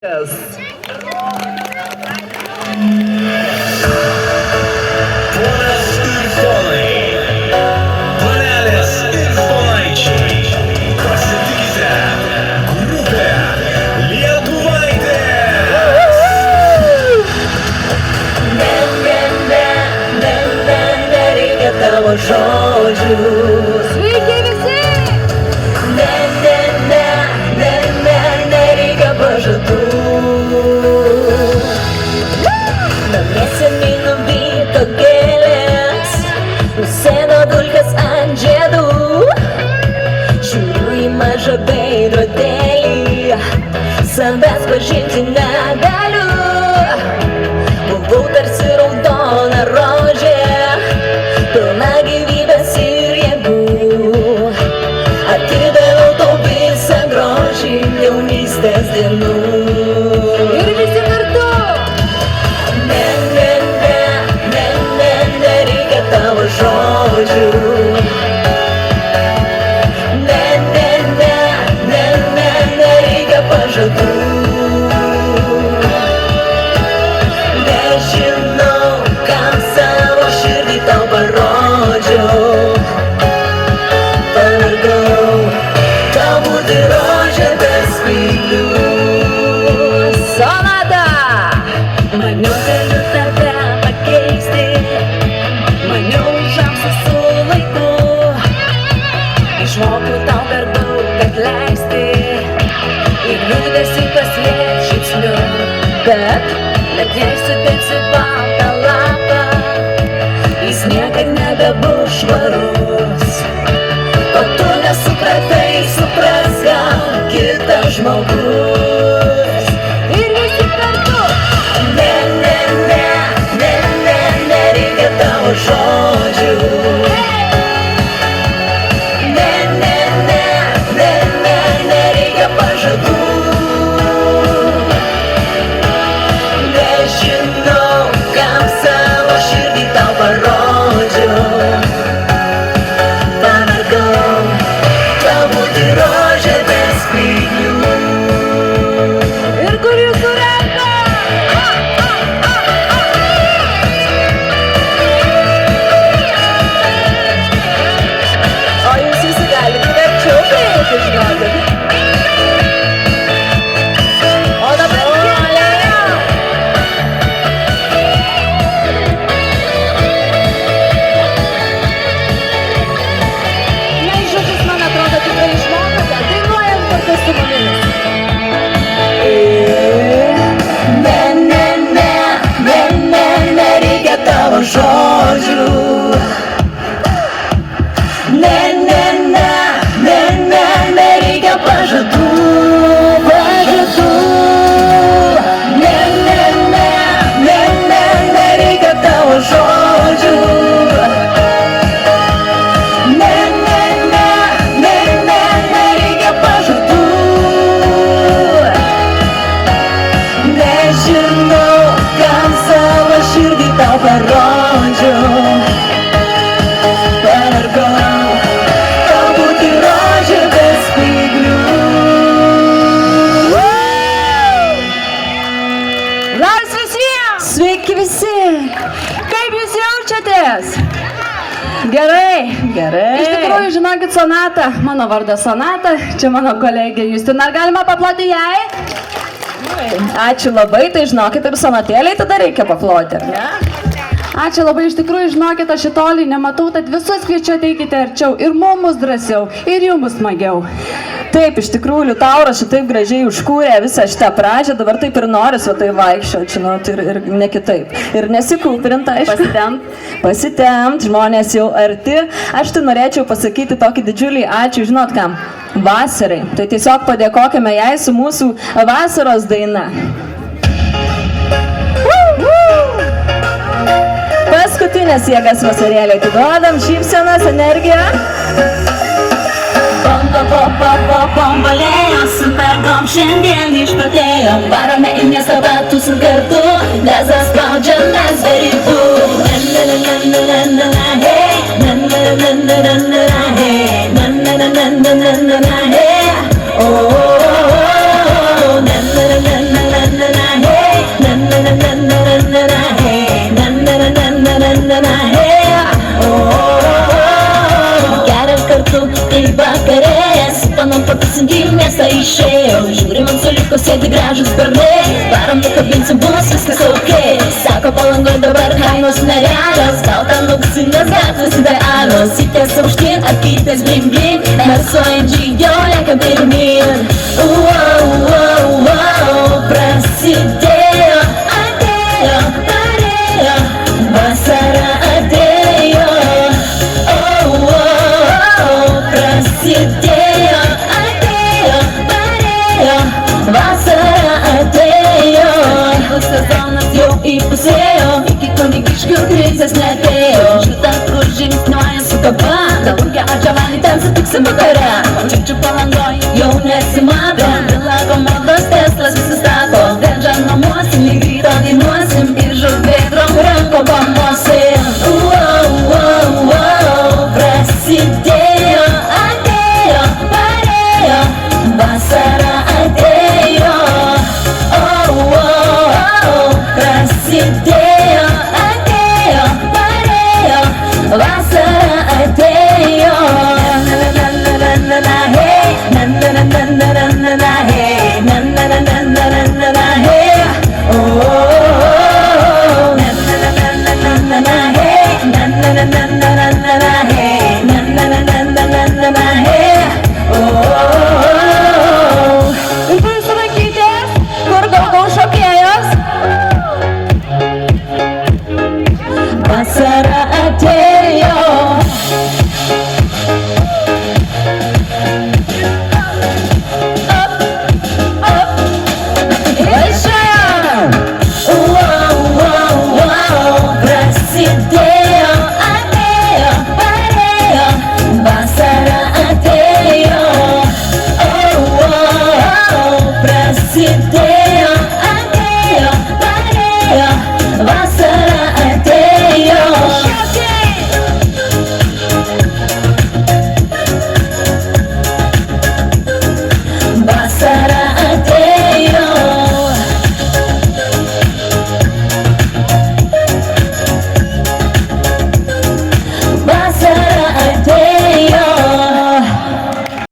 Yes. Ponas ir ponai, panelės ir ponaičiai, pasitikite grupę Lietuvaitės. Nereikia tavo žodžių. Sveiki visi! Nereikia pažadų. Namie seniai nuvyto gėlės, nusėdo dulkės ant žiedų. Žiūriu į mažą veidrodėlį, savęs pažinti negaliu. Buvau tarsi raudona rožė, pilna gyvybės ir jėgų. Atidaviau tau visą grožį jaunystės dienų. Ir visi kartu! Nereikia tavo žodžių. Nereikia pažadų. Nežinau, kam savo širdį tau parodžiau. Pavargau, galbūt ir rožė be spyglių. Sonata! Maniau, galiu tave pakeisti, maniau, užaugsiu su laiku. Išmokau tau per daug atleisti ir liūdesį paslėpti žingsniu. Bet jei sudėsi baltą lapą, jis niekad nebebus švarus. O tu nesupratai, supras gal kitas žmogus. Ir visi kartu! Nereikia tavo žodžių. Nereikia pažadų. Nežinau, kam savo širdį tau parodžiau. Pavargau, galbūt ir rožė be spyglių. Ir kur jūsų ranka? O jūs visi galite verčiau prieiti, žinokit. O dabar keliam! Na, į žodžius, man atrodo, tikrai išmokote, dainuojant kartu su mumis. Nereikia tavo žodžių. Nereikia pažadų. Nereikia tavo žodžių. Nereikia pažadų. Nežinau, kam savo širdį tau parodžiau. Pavargau, galbūt ir rožė be spyglių. Labas visiems! Sveiki visi! Kaip jūs jaučiatės? Gerai. Iš tikrųjų, žinokit, Sonata, mano vardas Sonata, čia mano kolegė Justina, ar galima paploti jai? Ačiū labai, tai žinokit, ir sonatėliai tada reikia paploti, ar ne? Ačiū labai, iš tikrųjų, žinokit, aš į tolį nematau, tad visus kviečiu ateikite arčiau ir mums drąsiau, ir jums smagiau. Taip, iš tikrųjų, Liutauras šitaip gražiai užkūrė visą šitą pradžią, dabar taip ir noris, o tai vaikščioti, žinot, ir ne kitaip. Ir nesikūprint, aišku. Pasitempt, žmonės jau arti. Aš tai norėčiau pasakyti tokį didžiulį ačiū, žinot kam, vasarai. Tai tiesiog padėkokime jai su mūsų vasaros daina. Paskutinės jėgas vasarėlė atiduodam, šypsenas, energiją. Bombalėjo, supergom šiandien išpratėjo. Varome į miestą batusim kartu, nes spaudžia mes be rytų. į miestą išėjau. Žiūrim ant suliko sėdi gražus bernai, varom nukabinsim, bus viskas ok. Sako Palangoj dabar kainos nerealios, gal ten auksinės gatvės idealios. Įties aukštyn, apkytės bling bling, mes su AMG jau lekiam pirmyn. Prasidėjo, atėjo, parėjo, vasara atėjo. Prasidėjo, atėjo, parėjo, vasara atėjo. Sezonas jau įpusėjo, iki kunigiškių krizės neatėjo. Šitą kur žingsniuoja su kava, galvoja atžavanį ten sutiksim vakare. Čiukčių Palangoj jau nesimato, vila komodos Teslas visi stato. Veža namuosim, lyg ryto dainuosim ir žuvėdrom ranko pamosim. Prasidėjo, atėjo, parėjo, vasara atėjo. Prasidėjo, atėjo, parėjo, vasara atėjo. Na-na-na-na-na-na, hey, na-na-na-na-na-na-na, hey, na-na-na-na-na-na-na, hey.